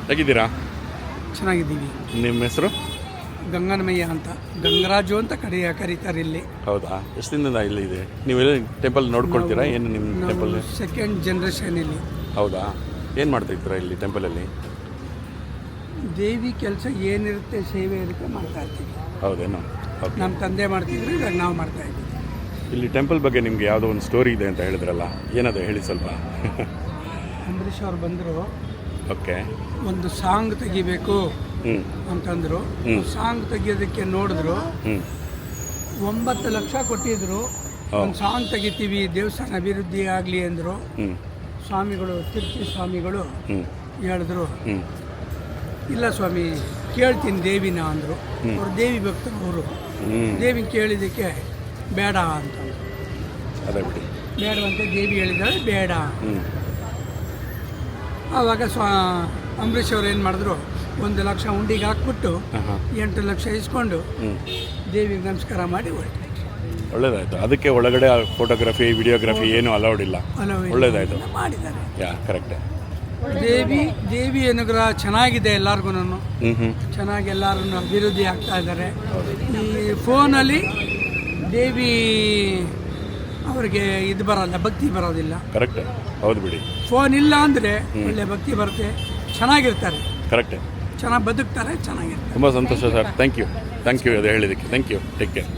ಹೇಗಿದ್ದೀರಾ? ಚೆನ್ನಾಗಿದ್ದೀವಿ. ನಿಮ್ಮ ಹೆಸರು? ಗಂಗನಮಯ್ಯ ಅಂತ, ಗಂಗರಾಜು ಅಂತ ಕರೀತಾರೆ ಇಲ್ಲಿ. ಹೌದಾ? ಎಷ್ಟು ದಿನದಿಂದ ಇಲ್ಲಿ ಇದೆ? ನೀವೆಲ್ಲ ಟೆಂಪಲ್ ನೋಡ್ಕೊಳ್ತೀರಾ? ಏನು ನಿಮ್ಮ ಟೆಂಪಲ್? ಸೆಕೆಂಡ್ ಜನ್ರೇಷನ್ ಇಲ್ಲಿ. ಹೌದಾ? ಏನು ಮಾಡ್ತಾ ಇದ್ದೀರಾ ಇಲ್ಲಿ ಟೆಂಪಲಲ್ಲಿ? ದೇವಿ ಕೆಲಸ ಏನಿರುತ್ತೆ, ಸೇವೆ ಇರುತ್ತೆ, ಮಾಡ್ತಾ ಇರ್ತೀವಿ. ಹೌದೇನು? ಓಕೆ. ನಮ್ಮ ತಂದೆ ಮಾಡ್ತಿದ್ರು, ಇವಾಗ ನಾವು ಮಾಡ್ತಾ ಇದ್ದೀವಿ. ಇಲ್ಲಿ ಟೆಂಪಲ್ ಬಗ್ಗೆ ನಿಮಗೆ ಯಾವುದೋ ಒಂದು ಸ್ಟೋರಿ ಇದೆ ಅಂತ ಹೇಳಿದ್ರಲ್ಲ, ಏನದು ಹೇಳಿ ಸ್ವಲ್ಪ. ಅಂಬರೀಷ್ ಅವ್ರು ಬಂದರು, ಓಕೆ. ಒಂದು ಸಾಂಗ್ ತೆಗಿಬೇಕು ಹ್ಞೂ ಅಂತಂದರು. ಹ್ಮ್. ಸಾಂಗ್ ತೆಗಿಯೋದಕ್ಕೆ ನೋಡಿದ್ರು, ಹ್ಞೂ 9 ಲಕ್ಷ ಕೊಟ್ಟಿದ್ರು. ಒಂದು ಸಾಂಗ್ ತೆಗಿತೀವಿ, ದೇವಸ್ಥಾನ ಅಭಿವೃದ್ಧಿ ಆಗಲಿ ಅಂದರು. ಹ್ಞೂ ಸ್ವಾಮಿಗಳು, ತಿರುಚಿ ಸ್ವಾಮಿಗಳು ಹ್ಞೂ ಹೇಳಿದ್ರು, ಹ್ಞೂ ಇಲ್ಲ ಸ್ವಾಮಿ ಕೇಳ್ತೀನಿ ದೇವಿನ ಅಂದರು. ಅವ್ರು ದೇವಿ ಭಕ್ತರು, ಅವರು ಹ್ಞೂ ದೇವಿ ಕೇಳಿದ್ದಕ್ಕೆ ಬೇಡ ಅಂತ. ಅದೇ ಬಿಡಿ. ಬೇಡವಂತೆ ದೇವಿ ಹೇಳಿದಾಳೆ, ಬೇಡ. ಹ್ಞೂ ಆವಾಗ ಅಂಬರೀಷ್ ಅವ್ರು ಏನು ಮಾಡಿದ್ರು, 1 ಲಕ್ಷ ಉಂಡಿಗೆ ಹಾಕ್ಬಿಟ್ಟು ಹಾಂ ಹಾಂ 8 ಲಕ್ಷ ಇಸ್ಕೊಂಡು ಹ್ಞೂ ದೇವಿಗೆ ನಮಸ್ಕಾರ ಮಾಡಿ ಹೊರಟು. ಒಳ್ಳೇದಾಯಿತು. ಅದಕ್ಕೆ ಒಳಗಡೆ ಫೋಟೋಗ್ರಫಿ ವಿಡಿಯೋಗ್ರಫಿ ಏನೂ ಅಲೌಡ್ ಇಲ್ಲ. ಒಳ್ಳೇದಾಯಿತು. ಮಾಡಿದ್ದಾರೆ. ಯಾ ಕರೆಕ್ಟೇ. ದೇವಿ ಅನುಗ್ರಹ ಚೆನ್ನಾಗಿದೆ ಎಲ್ಲರಿಗೂ. ಹ್ಞೂ ಹ್ಞೂ ಚೆನ್ನಾಗಿ ಎಲ್ಲರೂ ಅಭಿವೃದ್ಧಿ ಆಗ್ತಾ ಇದ್ದಾರೆ. ಈ ಫೋನಲ್ಲಿ ದೇವಿ ಅವ್ರಿಗೆ ಇದು ಬರೋಲ್ಲ, ಭಕ್ತಿ ಬರೋದಿಲ್ಲ. ಕರೆಕ್ಟೇ. ಹೌದು ಬಿಡಿ. ಫೋನ್ ಇಲ್ಲ ಅಂದರೆ ಒಳ್ಳೆ ಭಕ್ತಿ ಬರುತ್ತೆ, ಚೆನ್ನಾಗಿರ್ತಾರೆ, ಕರೆಕ್ಟೇ. ಚೆನ್ನಾಗಿ ಬದುಕ್ತಾರೆ, ಚೆನ್ನಾಗಿರ್ತಾರೆ. ತುಂಬ ಸಂತೋಷ ಸರ್. ಥ್ಯಾಂಕ್ ಯು ಅದು ಹೇಳಿದ್ದಕ್ಕೆ. Thank you. Take care.